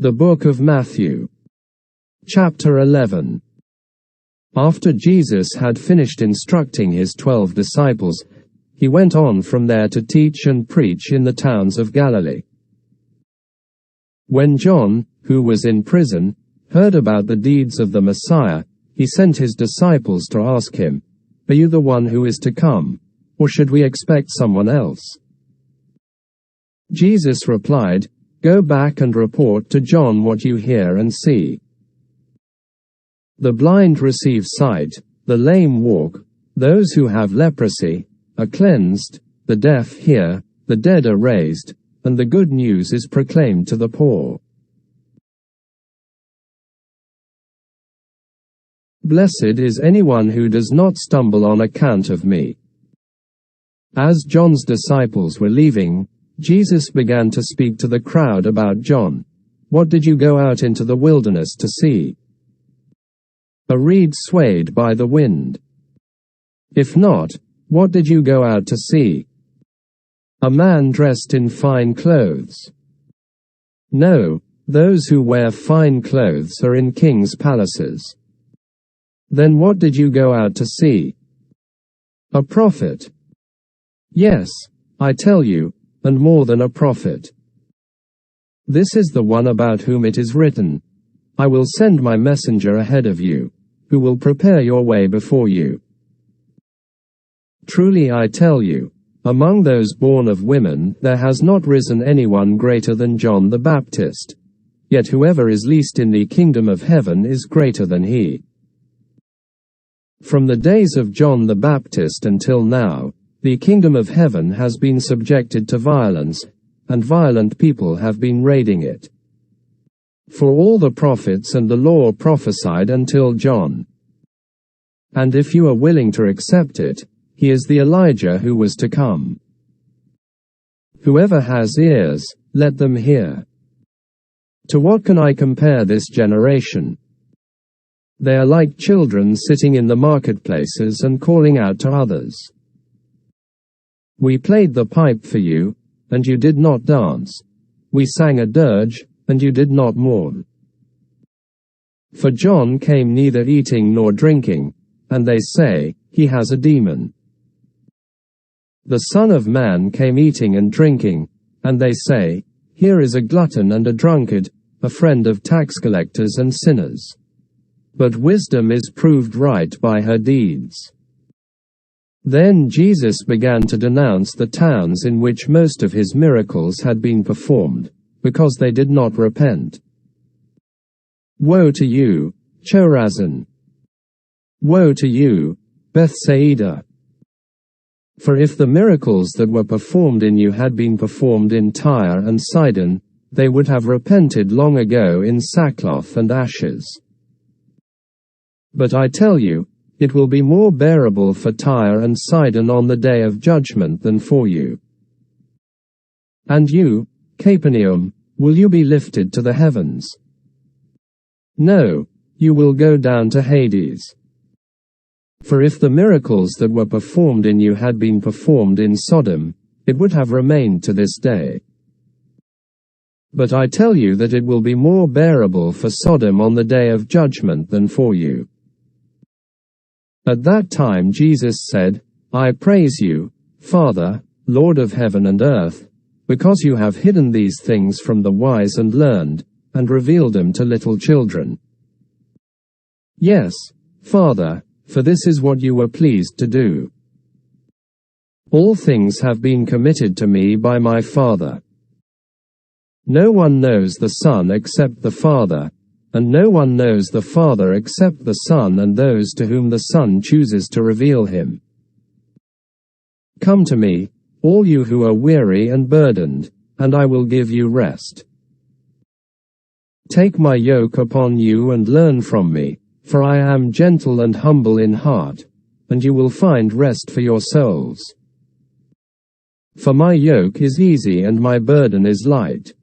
The Book of Matthew. Chapter 11. After Jesus had finished instructing his 12 disciples, he went on from there to teach and preach in the towns of Galilee. When John, who was in prison, heard about the deeds of the Messiah, he sent his disciples to ask him, "Are you the one who is to come, or should we expect someone else?" Jesus replied, "Go back and report to John what you hear and see. The blind receive sight, the lame walk, those who have leprosy are cleansed, the deaf hear, the dead are raised, and the good news is proclaimed to the poor. Blessed is anyone who does not stumble on account of me." As John's disciples were leaving, Jesus began to speak to the crowd about John. "What did you go out into the wilderness to see? A reed swayed by the wind? If not, what did you go out to see? A man dressed in fine clothes? No, those who wear fine clothes are in kings' palaces. Then what did you go out to see? A prophet? Yes, I tell you, and more than a prophet. This is the one about whom it is written, 'I will send my messenger ahead of you, who will prepare your way before you.' Truly I tell you, among those born of women there has not risen anyone greater than John the Baptist, yet whoever is least in the kingdom of heaven is greater than he. From the days of John the Baptist until now, the kingdom of heaven has been subjected to violence, and violent people have been raiding it. For all the prophets and the law prophesied until John. And if you are willing to accept it, he is the Elijah who was to come. Whoever has ears, let them hear. To what can I compare this generation? They are like children sitting in the marketplaces and calling out to others. We played the pipe for you, and you did not dance. We sang a dirge, and you did not mourn. For John came neither eating nor drinking, and they say, he has a demon. The Son of Man came eating and drinking, and they say, here is a glutton and a drunkard, a friend of tax collectors and sinners. But wisdom is proved right by her deeds. Then Jesus began to denounce the towns in which most of his miracles had been performed, because they did not repent. Woe to you, Chorazin! Woe to you, Bethsaida! For if the miracles that were performed in you had been performed in Tyre and Sidon, they would have repented long ago in sackcloth and ashes. But I tell you, it will be more bearable for Tyre and Sidon on the day of judgment than for you. And you, Capernaum, will you be lifted to the heavens? No, you will go down to Hades. For if the miracles that were performed in you had been performed in Sodom, it would have remained to this day. But I tell you that it will be more bearable for Sodom on the day of judgment than for you. At that time Jesus said, I praise you, Father, Lord of heaven and earth, because you have hidden these things from the wise and learned, and revealed them to little children. Yes, Father, for this is what you were pleased to do. All things have been committed to me by my Father. No one knows the Son except the Father, and no one knows the Father except the Son and those to whom the Son chooses to reveal him. Come to me, all you who are weary and burdened, and I will give you rest. Take my yoke upon you and learn from me, for I am gentle and humble in heart, and you will find rest for your souls. For my yoke is easy and my burden is light.